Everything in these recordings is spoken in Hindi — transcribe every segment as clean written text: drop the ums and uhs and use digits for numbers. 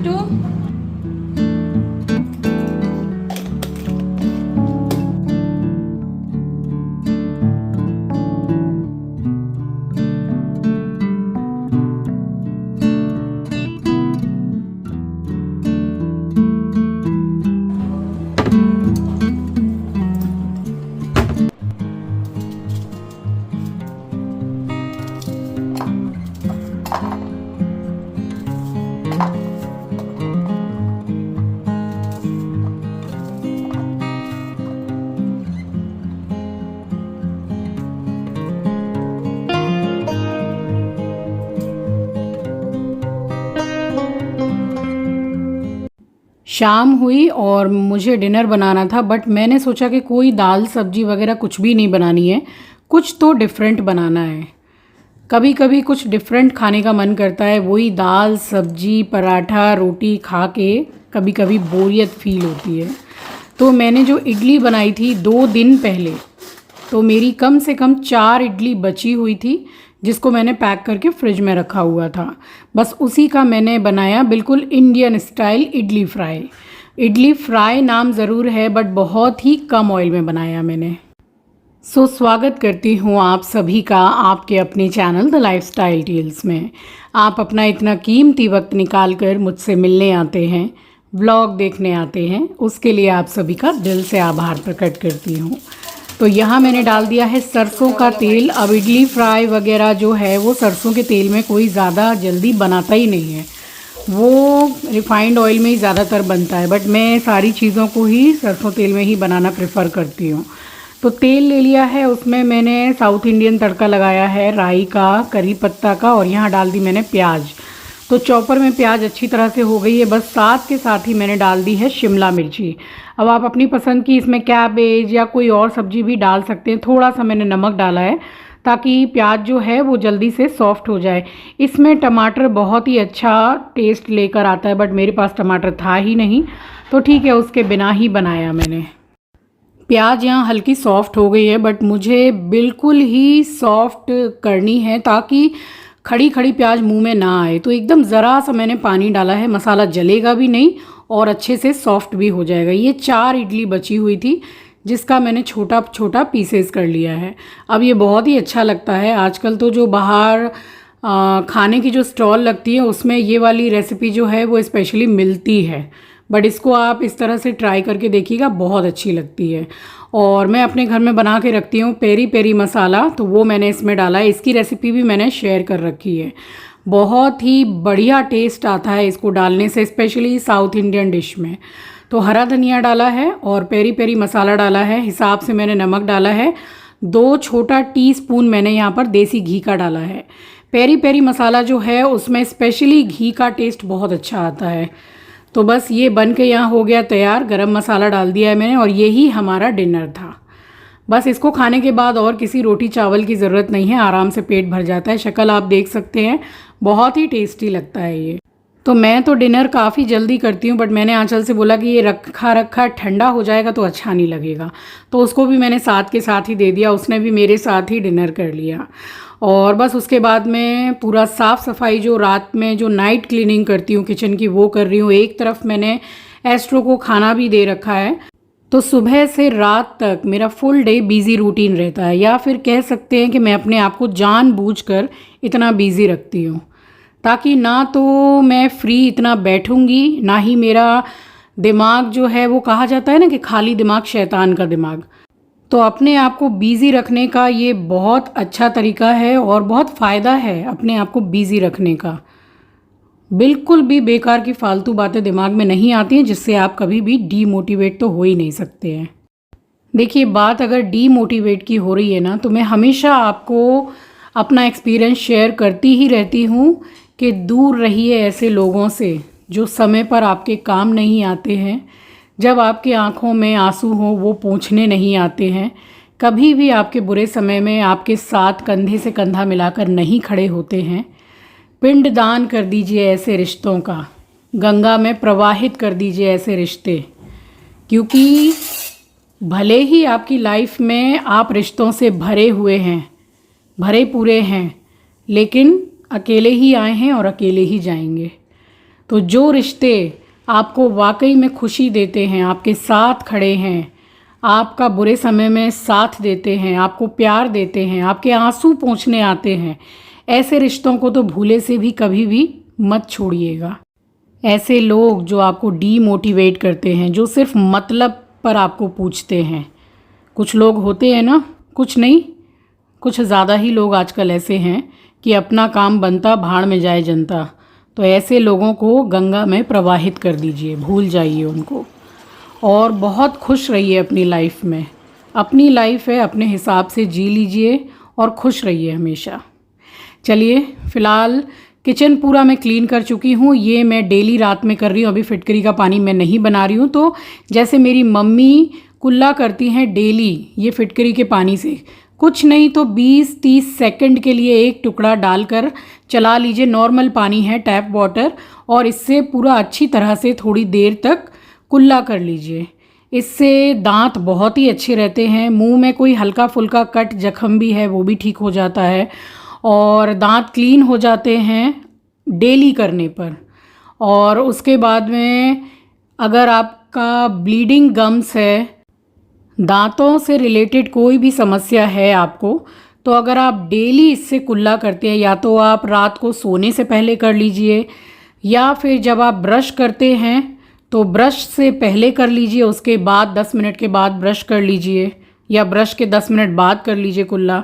बिट्टू। शाम हुई और मुझे डिनर बनाना था, बट मैंने सोचा कि कोई दाल सब्जी वगैरह कुछ भी नहीं बनानी है, कुछ तो डिफरेंट बनाना है। कभी कभी कुछ डिफरेंट खाने का मन करता है, वही दाल सब्जी पराठा रोटी खा के कभी कभी बोरियत फील होती है। तो मैंने जो इडली बनाई थी 2 दिन पहले, तो मेरी कम से कम 4 इडली बची हुई थी, जिसको मैंने पैक करके फ्रिज में रखा हुआ था। बस उसी का मैंने बनाया बिल्कुल Indian style idli fry. Idli fry नाम ज़रूर है, बट बहुत ही कम ऑयल में बनाया मैंने। स्वागत करती हूँ आप सभी का आपके अपने चैनल द लाइफस्टाइल टेल्स में। आप अपना इतना कीमती वक्त निकाल कर मुझसे मिलने आते हैं, ब्लॉग देखने आते हैं, उसके लिए आप सभी का दिल से आभार प्रकट करती हूँ। तो यहाँ मैंने डाल दिया है सरसों का तेल। अब इडली फ्राई वगैरह जो है वो सरसों के तेल में कोई ज़्यादा जल्दी बनाता ही नहीं है, वो रिफाइंड ऑयल में ही ज़्यादातर बनता है, बट मैं सारी चीज़ों को ही सरसों तेल में ही बनाना प्रेफर करती हूँ। तो तेल ले लिया है, उसमें मैंने साउथ इंडियन तड़का लगाया है, राई का, करी पत्ता का, और यहाँ डाल दी मैंने प्याज। तो चॉपर में प्याज अच्छी तरह से हो गई है, बस साथ के साथ ही मैंने डाल दी है शिमला मिर्ची। अब आप अपनी पसंद की इसमें कैबेज या कोई और सब्जी भी डाल सकते हैं। थोड़ा सा मैंने नमक डाला है ताकि प्याज जो है वो जल्दी से सॉफ्ट हो जाए। इसमें टमाटर बहुत ही अच्छा टेस्ट लेकर आता है, बट मेरे पास टमाटर था ही नहीं, तो ठीक है, उसके बिना ही बनाया मैंने। प्याज यहाँ हल्की सॉफ्ट हो गई है, बट मुझे बिल्कुल ही सॉफ्ट करनी है ताकि खड़ी खड़ी प्याज मुंह में ना आए। तो एकदम ज़रा सा मैंने पानी डाला है, मसाला जलेगा भी नहीं और अच्छे से सॉफ्ट भी हो जाएगा। ये 4 इडली बची हुई थी, जिसका मैंने छोटा छोटा पीसेस कर लिया है। अब ये बहुत ही अच्छा लगता है। आजकल तो जो बाहर खाने की जो स्टॉल लगती है उसमें ये वाली रेसिपी जो है वो स्पेशली मिलती है, बट इसको आप इस तरह से ट्राई करके देखिएगा, बहुत अच्छी लगती है। और मैं अपने घर में बना के रखती हूँ पेरी पेरी मसाला, तो वो मैंने इसमें डाला है। इसकी रेसिपी भी मैंने शेयर कर रखी है। बहुत ही बढ़िया टेस्ट आता है इसको डालने से, स्पेशली साउथ इंडियन डिश में। तो हरा धनिया डाला है और पेरी पेरी मसाला डाला है, हिसाब से मैंने नमक डाला है। 2 छोटा टीस्पून मैंने यहाँ पर देसी घी का डाला है। पेरी पेरी मसाला जो है उसमें स्पेशली घी का टेस्ट बहुत अच्छा आता है। तो बस ये बन के यहाँ हो गया तैयार। गरम मसाला डाल दिया है मैंने और यही हमारा डिनर था। बस इसको खाने के बाद और किसी रोटी चावल की ज़रूरत नहीं है, आराम से पेट भर जाता है। शक्ल आप देख सकते हैं, बहुत ही टेस्टी लगता है ये। तो मैं तो डिनर काफ़ी जल्दी करती हूँ, बट मैंने आंचल से बोला कि ये रखा रखा ठंडा हो जाएगा तो अच्छा नहीं लगेगा, तो उसको भी मैंने साथ के साथ ही दे दिया। उसने भी मेरे साथ ही डिनर कर लिया। और बस उसके बाद मैं पूरा साफ़ सफाई, जो रात में जो नाइट क्लीनिंग करती हूँ किचन की, वो कर रही हूँ। एक तरफ मैंने एस्ट्रो को खाना भी दे रखा है, तो सुबह से रात तक मेरा फुल डे बिज़ी रूटीन रहता है, या फिर कह सकते हैं कि मैं अपने आप को जानबूझकर इतना बिज़ी रखती हूँ ताकि ना तो मैं फ्री इतना बैठूँगी, ना ही मेरा दिमाग जो है वो, कहा जाता है ना कि खाली दिमाग शैतान का दिमाग। तो अपने आप को बिज़ी रखने का ये बहुत अच्छा तरीका है और बहुत फ़ायदा है अपने आप को बिज़ी रखने का। बिल्कुल भी बेकार की फालतू बातें दिमाग में नहीं आती हैं, जिससे आप कभी भी डीमोटिवेट तो हो ही नहीं सकते हैं। देखिए, बात अगर डीमोटिवेट की हो रही है ना, तो मैं हमेशा आपको अपना एक्सपीरियंस शेयर करती ही रहती हूँ कि दूर रहिए ऐसे लोगों से जो समय पर आपके काम नहीं आते हैं। जब आपकी आंखों में आंसू हो वो पोंछने नहीं आते हैं। कभी भी आपके बुरे समय में आपके साथ कंधे से कंधा मिलाकर नहीं खड़े होते हैं। पिंडदान कर दीजिए ऐसे रिश्तों का, गंगा में प्रवाहित कर दीजिए ऐसे रिश्ते, क्योंकि भले ही आपकी लाइफ में आप रिश्तों से भरे हुए हैं, भरे पूरे हैं, लेकिन अकेले ही आए हैं और अकेले ही जाएंगे। तो जो रिश्ते आपको वाकई में खुशी देते हैं, आपके साथ खड़े हैं, आपका बुरे समय में साथ देते हैं, आपको प्यार देते हैं, आपके आंसू पोंछने आते हैं, ऐसे रिश्तों को तो भूले से भी कभी भी मत छोड़िएगा। ऐसे लोग जो आपको डीमोटिवेट करते हैं, जो सिर्फ मतलब पर आपको पूछते हैं, कुछ लोग होते हैं ना, कुछ नहीं कुछ ज़्यादा ही लोग आजकल ऐसे हैं कि अपना काम बनता भाड़ में जाए जनता। तो ऐसे लोगों को गंगा में प्रवाहित कर दीजिए, भूल जाइए उनको और बहुत खुश रहिए अपनी लाइफ में। अपनी लाइफ है, अपने हिसाब से जी लीजिए और खुश रहिए हमेशा। चलिए, फ़िलहाल किचन पूरा मैं क्लीन कर चुकी हूँ। ये मैं डेली रात में कर रही हूँ, अभी फिटकरी का पानी मैं नहीं बना रही हूँ। तो जैसे मेरी मम्मी कुल्ला करती हैं डेली ये फिटकरी के पानी से, कुछ नहीं तो 20-30 सेकंड के लिए एक टुकड़ा डालकर चला लीजिए। नॉर्मल पानी है, टैप वाटर, और इससे पूरा अच्छी तरह से थोड़ी देर तक कुल्ला कर लीजिए। इससे दांत बहुत ही अच्छे रहते हैं। मुंह में कोई हल्का फुल्का कट जख्म भी है वो भी ठीक हो जाता है और दांत क्लीन हो जाते हैं डेली करने पर। और उसके बाद में अगर आपका ब्लीडिंग गम्स है, दांतों से रिलेटेड कोई भी समस्या है आपको, तो अगर आप डेली इससे कुल्ला करते हैं, या तो आप रात को सोने से पहले कर लीजिए, या फिर जब आप ब्रश करते हैं तो ब्रश से पहले कर लीजिए, उसके बाद 10 मिनट के बाद ब्रश कर लीजिए, या ब्रश के 10 मिनट बाद कर लीजिए कुल्ला।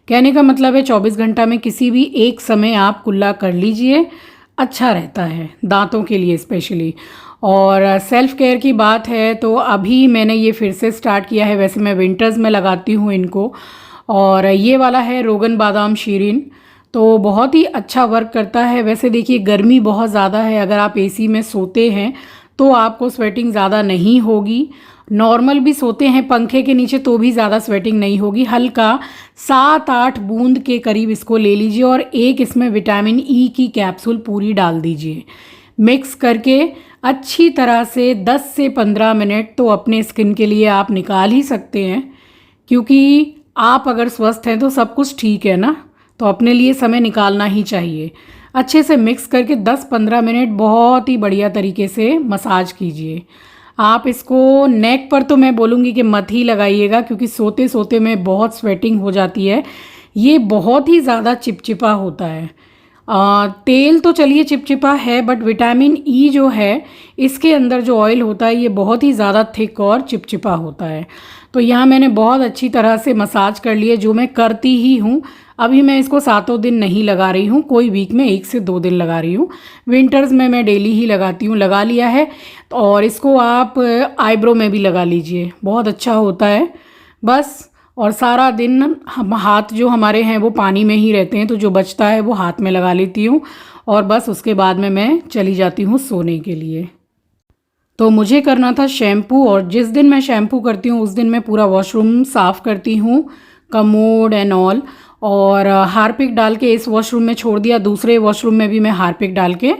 कहने का मतलब है 24 घंटा में किसी भी एक समय आप कुल्ला कर लीजिए, अच्छा रहता है दांतों के लिए स्पेशली। और सेल्फ़ केयर की बात है तो अभी मैंने ये फिर से स्टार्ट किया है। वैसे मैं विंटर्स में लगाती हूँ इनको, और ये वाला है रोगन बादाम शीरीन, तो बहुत ही अच्छा वर्क करता है। वैसे देखिए गर्मी बहुत ज़्यादा है, अगर आप एसी में सोते हैं तो आपको स्वेटिंग ज़्यादा नहीं होगी। नॉर्मल भी सोते हैं पंखे के नीचे तो भी ज़्यादा स्वेटिंग नहीं होगी। हल्का 7-8 बूंद के करीब इसको ले लीजिए और एक इसमें विटामिन ई की कैप्सूल पूरी डाल दीजिए। मिक्स करके अच्छी तरह से 10 से 15 मिनट तो अपने स्किन के लिए आप निकाल ही सकते हैं, क्योंकि आप अगर स्वस्थ हैं तो सब कुछ ठीक है ना, तो अपने लिए समय निकालना ही चाहिए। अच्छे से मिक्स करके 10-15 मिनट बहुत ही बढ़िया तरीके से मसाज कीजिए। आप इसको नेक पर तो मैं बोलूँगी कि मत ही लगाइएगा, क्योंकि सोते सोते में बहुत स्वेटिंग हो जाती है। ये बहुत ही ज़्यादा चिपचिपा होता है। तेल तो चलिए चिपचिपा है, बट विटामिन ई जो है इसके अंदर जो ऑयल होता है ये बहुत ही ज़्यादा थिक और चिपचिपा होता है। तो यहाँ मैंने बहुत अच्छी तरह से मसाज कर लिए, जो मैं करती ही हूँ। अभी मैं इसको 7 दिन नहीं लगा रही हूँ, कोई वीक में 1 से 2 दिन लगा रही हूँ। विंटर्स में मैं डेली ही लगाती हूँ, लगा लिया है। और इसको आप आईब्रो में भी लगा लीजिए, बहुत अच्छा होता है बस। और सारा दिन हम हाथ जो हमारे हैं वो पानी में ही रहते हैं, तो जो बचता है वो हाथ में लगा लेती हूँ और बस उसके बाद में मैं चली जाती हूँ सोने के लिए। तो मुझे करना था शैम्पू, और जिस दिन मैं शैम्पू करती हूँ उस दिन मैं पूरा वॉशरूम साफ़ करती हूँ, कमोड एंड ऑल। और हार्पिक डाल के इस वॉशरूम में छोड़ दिया, दूसरे वॉशरूम में भी मैं हार्पिक डाल के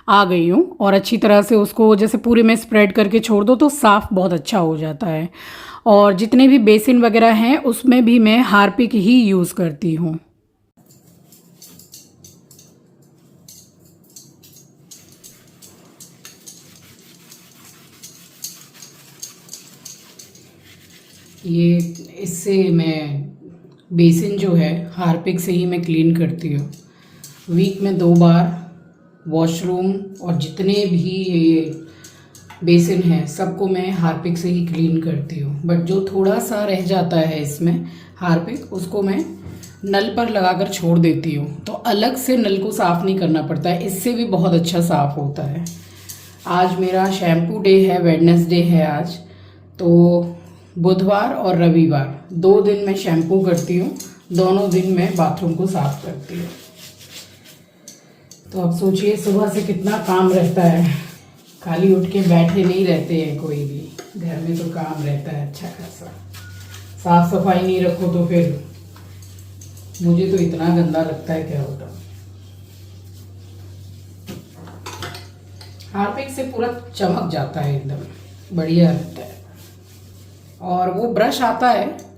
आ गई हूँ। और अच्छी तरह से उसको जैसे पूरे में स्प्रेड करके छोड़ दो तो साफ़ बहुत अच्छा हो जाता है। और जितने भी बेसिन वगैरह हैं उसमें भी मैं हार्पिक ही यूज़ करती हूँ। ये इससे मैं बेसिन जो है हार्पिक से ही मैं क्लीन करती हूँ। वीक में 2 बार वॉशरूम और जितने भी ये बेसिन हैं सबको मैं हार्पिक से ही क्लीन करती हूँ। बट जो थोड़ा सा रह जाता है इसमें हार्पिक, उसको मैं नल पर लगाकर छोड़ देती हूँ, तो अलग से नल को साफ़ नहीं करना पड़ता है, इससे भी बहुत अच्छा साफ़ होता है। आज मेरा शैम्पू डे है, वेडनेसडे है आज, तो बुधवार और रविवार 2 दिन मैं शैम्पू करती हूँ, दोनों दिन मैं बाथरूम को साफ़ करती हूँ। तो अब सोचिए सुबह से कितना काम रहता है, खाली उठ के बैठे नहीं रहते हैं कोई भी, घर में तो काम रहता है अच्छा खासा। साफ सफाई नहीं रखो तो फिर मुझे तो इतना गंदा लगता है, क्या होता। हार्पिक से पूरा चमक जाता है, एकदम बढ़िया रहता है। और वो ब्रश आता है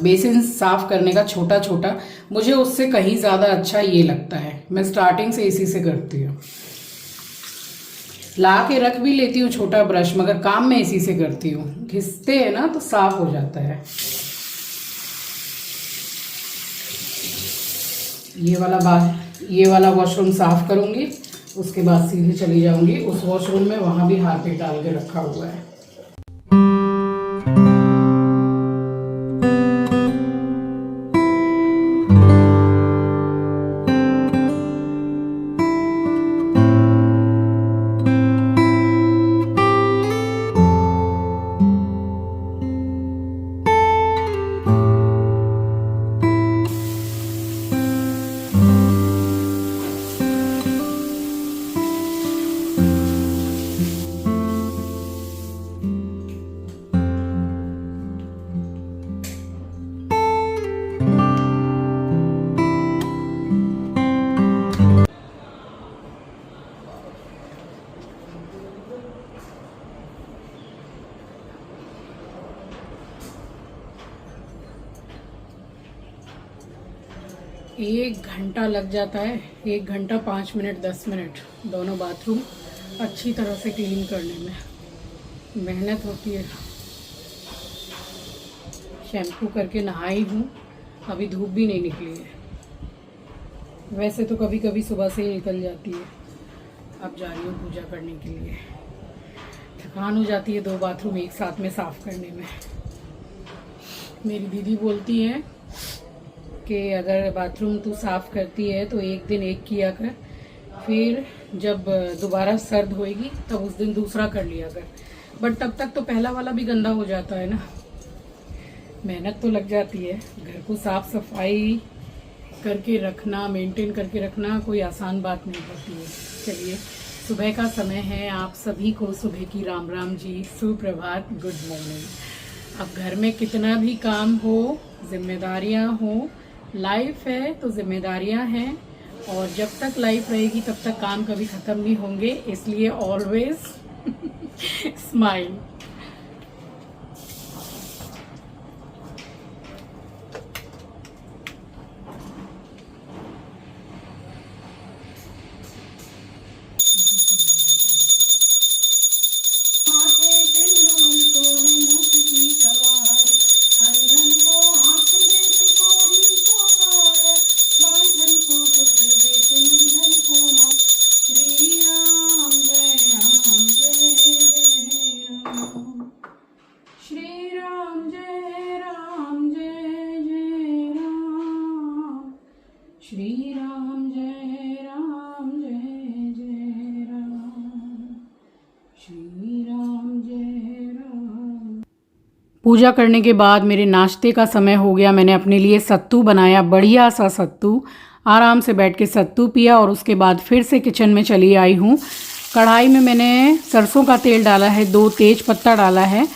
बेसिन साफ़ करने का छोटा छोटा, मुझे उससे कहीं ज़्यादा अच्छा ये लगता है। मैं स्टार्टिंग से इसी से करती हूँ। ला के रख भी लेती हूँ छोटा ब्रश, मगर काम मैं इसी से करती हूँ। घिसते हैं ना तो साफ हो जाता है। ये वाला वॉशरूम साफ करूँगी, उसके बाद सीधे चली जाऊँगी उस वॉशरूम में, वहाँ भी हार्पिक डाल के रखा हुआ है। एक घंटा लग जाता है, 1 घंटा 5 मिनट 10 मिनट दोनों बाथरूम अच्छी तरह से क्लीन करने में मेहनत होती है। शैम्पू करके नहाई हूँ, अभी धूप भी नहीं निकली है। वैसे तो कभी कभी सुबह से ही निकल जाती है। अब जा रही हूँ पूजा करने के लिए। थकान हो जाती है 2 बाथरूम एक साथ में साफ़ करने में। मेरी दीदी बोलती है कि अगर बाथरूम तू साफ़ करती है तो एक दिन एक किया कर, फिर जब दोबारा सर्द होएगी तब उस दिन दूसरा कर लिया कर। बट तब तक तो पहला वाला भी गंदा हो जाता है ना। मेहनत तो लग जाती है। घर को साफ़ सफाई करके रखना, मेंटेन करके रखना कोई आसान बात नहीं होती है। चलिए, सुबह का समय है, आप सभी को सुबह की राम राम जी, सुप्रभात, गुड मॉर्निंग। अब घर में कितना भी काम हो, जिम्मेदारियां हो, लाइफ है तो जिम्मेदारियां हैं, और जब तक लाइफ रहेगी तब तक काम कभी ख़त्म नहीं होंगे। इसलिए ऑलवेज स्माइल। श्री राम जय राम जय जय राम, श्री राम जय राम। पूजा करने के बाद मेरे नाश्ते का समय हो गया। मैंने अपने लिए सत्तू बनाया, बढ़िया सा सत्तू। आराम से बैठ के सत्तू पिया और उसके बाद फिर से किचन में चली आई हूँ। कढ़ाई में मैंने सरसों का तेल डाला है, 2 तेज पत्ता डाला है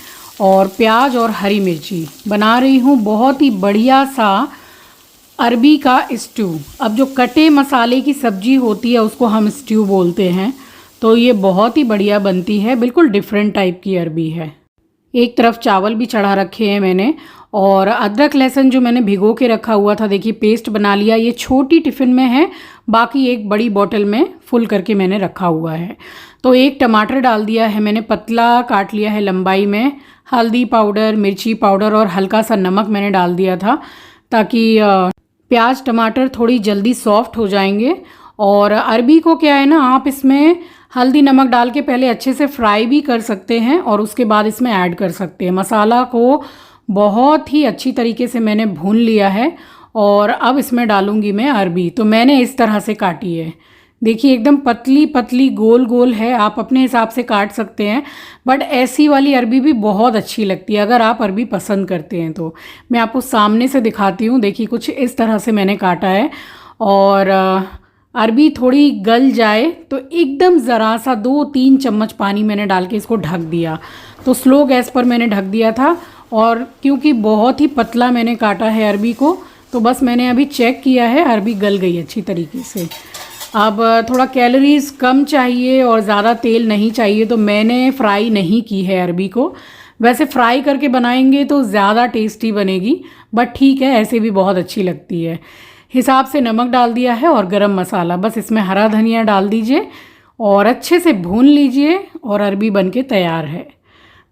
और प्याज और हरी मिर्ची। बना रही हूँ बहुत ही बढ़िया सा अरबी का स्ट्यू। अब जो कटे मसाले की सब्जी होती है उसको हम स्ट्यू बोलते हैं, तो ये बहुत ही बढ़िया बनती है। बिल्कुल डिफरेंट टाइप की अरबी है। एक तरफ चावल भी चढ़ा रखे हैं मैंने, और अदरक लहसुन जो मैंने भिगो के रखा हुआ था, देखिए पेस्ट बना लिया। ये छोटी टिफ़िन में है, बाकी एक बड़ी बॉटल में फुल करके मैंने रखा हुआ है। तो एक टमाटर डाल दिया है मैंने, पतला काट लिया है लंबाई में। हल्दी पाउडर, मिर्ची पाउडर और हल्का सा नमक मैंने डाल दिया था, ताकि प्याज टमाटर थोड़ी जल्दी सॉफ्ट हो जाएंगे। और अरबी को क्या है ना, आप इसमें हल्दी नमक डाल के पहले अच्छे से फ्राई भी कर सकते हैं और उसके बाद इसमें ऐड कर सकते हैं। मसाला को बहुत ही अच्छी तरीके से मैंने भून लिया है और अब इसमें डालूंगी मैं अरबी। तो मैंने इस तरह से काटी है, देखिए एकदम पतली पतली गोल गोल है। आप अपने हिसाब से काट सकते हैं, बट ऐसी वाली अरबी भी बहुत अच्छी लगती है अगर आप अरबी पसंद करते हैं तो। मैं आपको सामने से दिखाती हूँ, देखिए कुछ इस तरह से मैंने काटा है। और अरबी थोड़ी गल जाए तो एकदम ज़रा सा 2-3 चम्मच पानी मैंने डाल के इसको ढक दिया। तो स्लो गैस पर मैंने ढक दिया था, और क्योंकि बहुत ही पतला मैंने काटा है अरबी को, तो बस मैंने अभी चेक किया है, अरबी गल गई अच्छी तरीके से। अब थोड़ा कैलोरीज़ कम चाहिए और ज़्यादा तेल नहीं चाहिए, तो मैंने फ्राई नहीं की है अरबी को। वैसे फ्राई करके बनाएंगे तो ज़्यादा टेस्टी बनेगी, बट ठीक है, ऐसे भी बहुत अच्छी लगती है। हिसाब से नमक डाल दिया है और गरम मसाला, बस इसमें हरा धनिया डाल दीजिए और अच्छे से भून लीजिए और अरबी बन के तैयार है।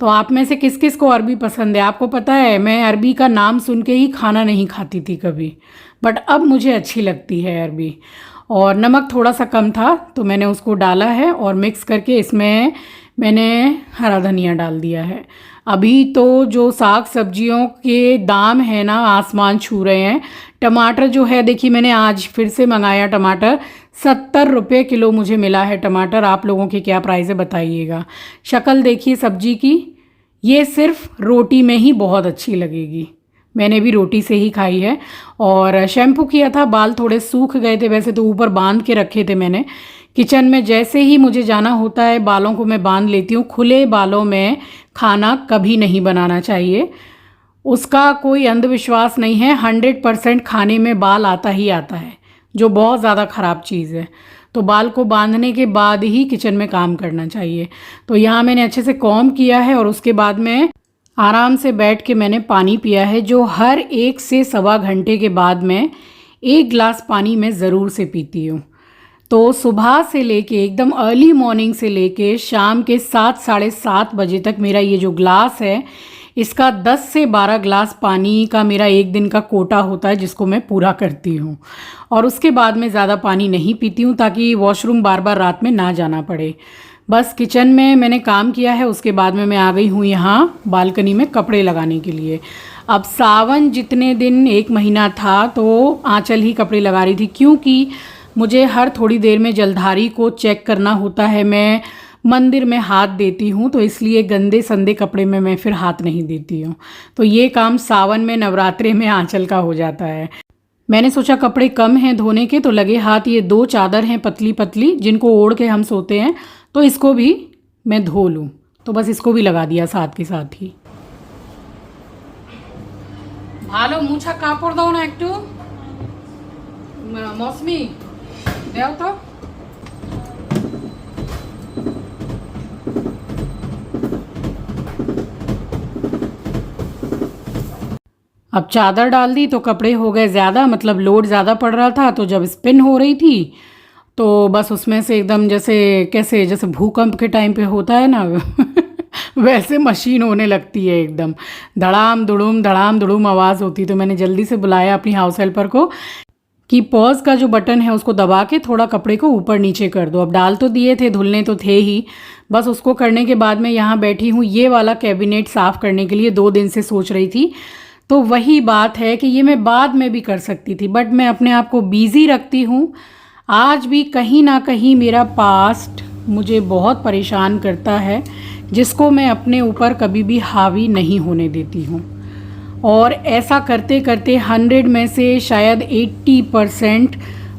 तो आप में से किस किस को अरबी पसंद है? आपको पता है मैं अरबी का नाम सुन के ही खाना नहीं खाती थी कभी, बट अब मुझे अच्छी लगती है अरबी। और नमक थोड़ा सा कम था तो मैंने उसको डाला है और मिक्स करके इसमें मैंने हरा धनिया डाल दिया है। अभी तो जो साग सब्जियों के दाम है ना, आसमान छू रहे हैं। टमाटर जो है देखिए, मैंने आज फिर से मंगाया टमाटर, 70 रुपये किलो मुझे मिला है टमाटर। आप लोगों की क्या प्राइस है बताइएगा। शक्ल देखिए सब्जी की, ये सिर्फ रोटी में ही बहुत अच्छी लगेगी। मैंने भी रोटी से ही खाई है। और शैम्पू किया था, बाल थोड़े सूख गए थे, वैसे तो ऊपर बांध के रखे थे मैंने। किचन में जैसे ही मुझे जाना होता है बालों को मैं बांध लेती हूँ। खुले बालों में खाना कभी नहीं बनाना चाहिए, उसका कोई अंधविश्वास नहीं है। 100% खाने में बाल आता ही आता है, जो बहुत ज़्यादा ख़राब चीज़ है। तो बाल को बांधने के बाद ही किचन में काम करना चाहिए। तो यहाँ मैंने अच्छे से कॉम्ब किया है और उसके बाद में आराम से बैठ के मैंने पानी पिया है, जो हर 1 से सवा घंटे के बाद में 1 गिलास पानी मैं ज़रूर से पीती हूँ। तो सुबह से लेके एकदम अर्ली मॉर्निंग से लेके शाम के 7 साढ़े 7 बजे तक मेरा ये जो ग्लास है, इसका 10 से 12 गिलास पानी का मेरा एक दिन का कोटा होता है, जिसको मैं पूरा करती हूँ। और उसके बाद मैं ज़्यादा पानी नहीं पीती हूँ ताकि वॉशरूम बार बार रात में ना जाना पड़े। बस किचन में मैंने काम किया है, उसके बाद में मैं आ गई हूँ यहाँ बालकनी में कपड़े लगाने के लिए। अब सावन जितने दिन 1 महीना था तो आंचल ही कपड़े लगा रही थी, क्योंकि मुझे हर थोड़ी देर में जलधारी को चेक करना होता है। मैं मंदिर में हाथ देती हूँ, तो इसलिए गंदे संदे कपड़े में मैं फिर हाथ नहीं देती हूँ। तो ये काम सावन में नवरात्रे में आंचल का हो जाता है। मैंने सोचा कपड़े कम हैं धोने के, तो लगे हाथ ये 2 चादर हैं पतली पतली, जिनको ओढ़ के हम सोते हैं, तो इसको भी मैं धो लूँ। तो बस इसको भी लगा दिया साथ के साथ ही। भालो मुछा कापड़ दो ना एकटू मौसमी देव तो। अब चादर डाल दी तो कपड़े हो गए ज़्यादा, मतलब लोड ज़्यादा पड़ रहा था। तो जब स्पिन हो रही थी तो बस उसमें से एकदम जैसे भूकंप के टाइम पे होता है ना वैसे मशीन होने लगती है, एकदम धड़ाम धड़ुम आवाज़ होती। तो मैंने जल्दी से बुलाया अपनी हाउस हेल्पर को कि पॉज का जो बटन है उसको दबा के थोड़ा कपड़े को ऊपर नीचे कर दो। अब डाल तो दिए थे, धुलने तो थे ही। बस उसको करने के बाद मैं यहाँ बैठी हूँ ये वाला कैबिनेट साफ़ करने के लिए। 2 दिन से सोच रही थी। तो वही बात है कि ये मैं बाद में भी कर सकती थी, बट मैं अपने आप को बिज़ी रखती हूँ। आज भी कहीं ना कहीं मेरा पास्ट मुझे बहुत परेशान करता है, जिसको मैं अपने ऊपर कभी भी हावी नहीं होने देती हूँ। और ऐसा करते करते 100 में से शायद 80%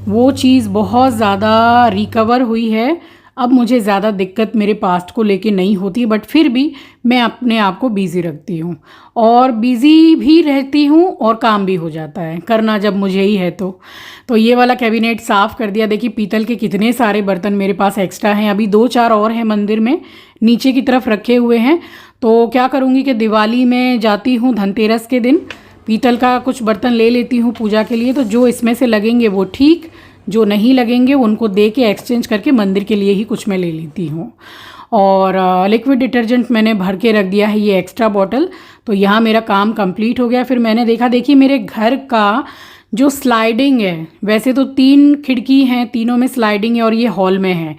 वो चीज़ बहुत ज़्यादा रिकवर हुई है। अब मुझे ज़्यादा दिक्कत मेरे पास्ट को लेके नहीं होती, बट फिर भी मैं अपने आप को बिज़ी रखती हूँ और बिज़ी भी रहती हूँ और काम भी हो जाता है, करना जब मुझे ही है। तो ये वाला कैबिनेट साफ़ कर दिया। देखिए पीतल के कितने सारे बर्तन मेरे पास एक्स्ट्रा हैं, अभी 2-4 और हैं मंदिर में नीचे की तरफ रखे हुए हैं। तो क्या करूँगी कि दिवाली में जाती हूँ धनतेरस के दिन, पीतल का कुछ बर्तन ले लेती हूँ पूजा के लिए। तो जो इसमें से लगेंगे वो ठीक, जो नहीं लगेंगे उनको दे के एक्सचेंज करके मंदिर के लिए ही कुछ मैं ले लेती हूँ। और लिक्विड डिटर्जेंट मैंने भर के रख दिया है, ये एक्स्ट्रा बॉटल। तो यहाँ मेरा काम कंप्लीट हो गया। फिर मैंने देखा, देखिए मेरे घर का जो स्लाइडिंग है, वैसे तो 3 खिड़की हैं, तीनों में स्लाइडिंग है और ये हॉल में है।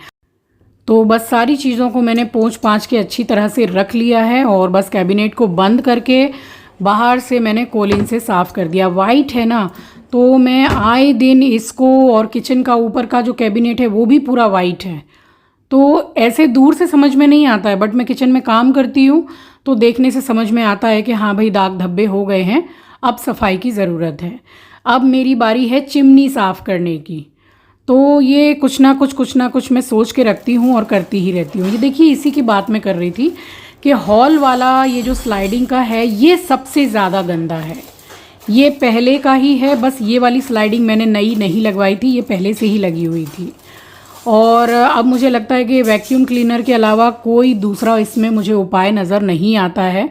तो बस सारी चीज़ों को मैंने पोंछ पाँच के अच्छी तरह से रख लिया है और बस कैबिनेट को बंद करके बाहर से मैंने कोलिन से साफ़ कर दिया। वाइट है ना, तो मैं आए दिन इसको, और किचन का ऊपर का जो कैबिनेट है वो भी पूरा वाइट है। तो ऐसे दूर से समझ में नहीं आता है, बट मैं किचन में काम करती हूँ तो देखने से समझ में आता है कि हाँ भाई दाग धब्बे हो गए हैं, अब सफाई की ज़रूरत है। अब मेरी बारी है चिमनी साफ़ करने की। तो ये कुछ ना कुछ मैं सोच के रखती हूँ और करती ही रहती हूँ। ये देखिए इसी की बात मैं कर रही थी कि हॉल वाला ये जो स्लाइडिंग का है ये सबसे ज़्यादा गंदा है। ये पहले का ही है, बस ये वाली स्लाइडिंग मैंने नई नहीं लगवाई थी, ये पहले से ही लगी हुई थी। और अब मुझे लगता है कि वैक्यूम क्लीनर के अलावा कोई दूसरा इसमें मुझे उपाय नज़र नहीं आता है।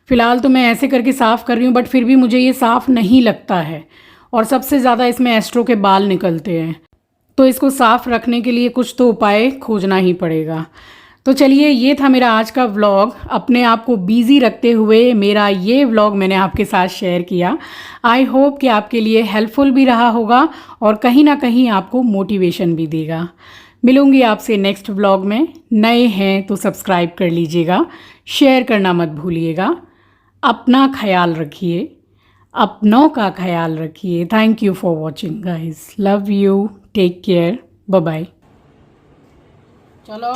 फ़िलहाल तो मैं ऐसे करके साफ़ कर रही हूँ, बट फिर भी मुझे ये साफ़ नहीं लगता है। और सबसे ज़्यादा इसमें एस्ट्रो के बाल निकलते हैं। तो इसको साफ़ रखने के लिए कुछ तो उपाय खोजना ही पड़ेगा। तो चलिए, ये था मेरा आज का व्लॉग। अपने आप को बिज़ी रखते हुए मेरा ये व्लॉग मैंने आपके साथ शेयर किया। आई होप कि आपके लिए हेल्पफुल भी रहा होगा और कहीं ना कहीं आपको मोटिवेशन भी देगा। मिलूंगी आपसे नेक्स्ट व्लॉग में। नए हैं तो सब्सक्राइब कर लीजिएगा, शेयर करना मत भूलिएगा। अपना ख्याल रखिए, अपनों का ख्याल रखिए। Thank you for watching guys. Love you, take care, bye bye. चलो।